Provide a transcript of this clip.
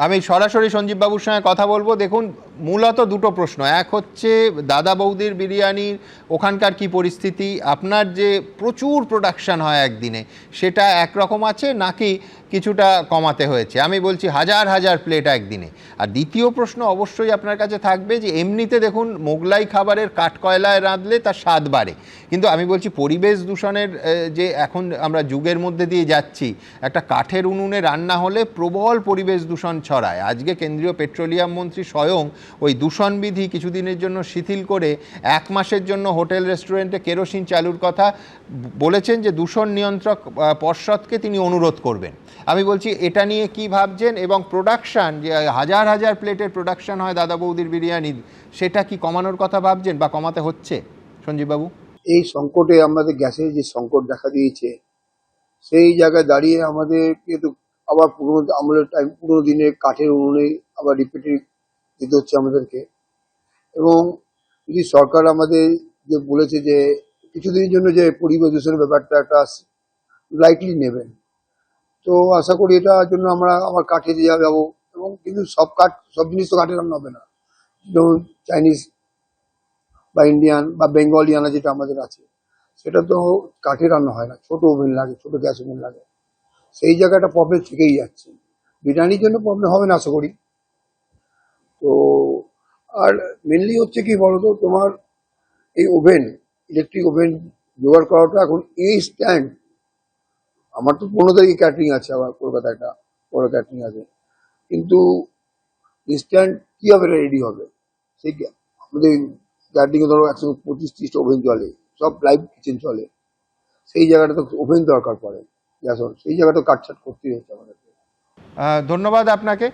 আমি সরাসরি সঞ্জীব বাবুর সঙ্গে কথা বলবো। দেখুন, মূলত দুটো প্রশ্ন। এক হচ্ছে দাদা বৌদির বিরিয়ানির ওখানকার কি পরিস্থিতি, আপনার যে প্রচুর প্রোডাকশন হয় একদিনে সেটা একরকম আছে নাকি কিছুটা কমাতে হয়েছে? আমি বলছি হাজার হাজার প্লেট একদিনে। আর দ্বিতীয় প্রশ্ন অবশ্যই আপনার কাছে থাকবে যে এমনিতে দেখুন মোগলাই খাবারের কাঠকয়লায় রাঁধলে তার স্বাদ বাড়ে, কিন্তু আমি বলছি পরিবেশ দূষণের যে এখন আমরা যুগের মধ্যে দিয়ে যাচ্ছি, একটা কাঠের উনুনে রান্না হলে প্রবল পরিবেশ দূষণ ছড়ায়। আজকে কেন্দ্রীয় পেট্রোলিয়াম মন্ত্রী স্বয়ং ওই দূষণবিধি কিছুদিনের জন্য শিথিল করে 1 মাসের জন্য হোটেল রেস্টুরেন্টে কেরোসিন চালুর কথা বলেছেন, যে দূষণ নিয়ন্ত্রক পর্ষদকে তিনি অনুরোধ করবেন। আমি বলছি এটা নিয়ে কি ভাবছেন, এবং প্রোডাকশান যে হাজার হাজার প্লেটের প্রোডাকশান হয় দাদা বৌদির বিরিয়ানির, সেটা কি কমানোর কথা ভাবছেন বা কমাতে হচ্ছে সঞ্জীববাবু? এই সংকটে আমাদের গ্যাসের যে সংকট দেখা দিয়েছে, সেই জায়গায় দাঁড়িয়ে আমাদের কিন্তু আবার পুরোনো আমলের টাইম, পুরোনো দিনের কাঠের উনুনে আবার রিপিটেড দিতে হচ্ছে আমাদেরকে। এবং যদি সরকার আমাদের যে বলেছে যে কিছুদিনের জন্য যে পরিবেশ দূষণের ব্যাপারটা একটা লাইটলি নেবেন, তো আশা করি এটার জন্য আমরা আবার কাঠে দিয়ে যাবো। এবং কিন্তু সব জিনিস তো কাঠে রান্না হবে না। যেমন চাইনিজ বা ইন্ডিয়ান বা বেঙ্গলিয়ানা যেটা আমাদের আছে, সেটা তো কাঠে রান্না হয় না, ছোট ওভেন লাগে, ছোট গ্যাস ওভেন লাগে। সেই জায়গাটা প্রবলেম থেকেই যাচ্ছে। বিরিয়ানির জন্য প্রবলেম হবে না আশা করি। তো আর মেনলি হচ্ছে কি বলতো, তোমার এই ওভেন, ইলেকট্রিক ওভেন জোগাড় করাটা এখন এই স্ট্যান্ড। আমার তো 15 তারিখে ক্যাটারিং আছে, আবার কলকাতায় একটা বড় ক্যাটারিং আছে, কিন্তু ইনস্ট্যান্ট কিভাবে রেডি হবে? সেই আমাদের ক্যাটারিং এ ধরো 125-30টা ওভেন চলে, সব লাইভ কিচেন চলে। সেই জায়গাটা তো ওভেন দরকার পড়ে, গ্যাস, সেই জায়গাটা কাটছাট করতেই হচ্ছে আমাদেরকে। ধন্যবাদ আপনাকে।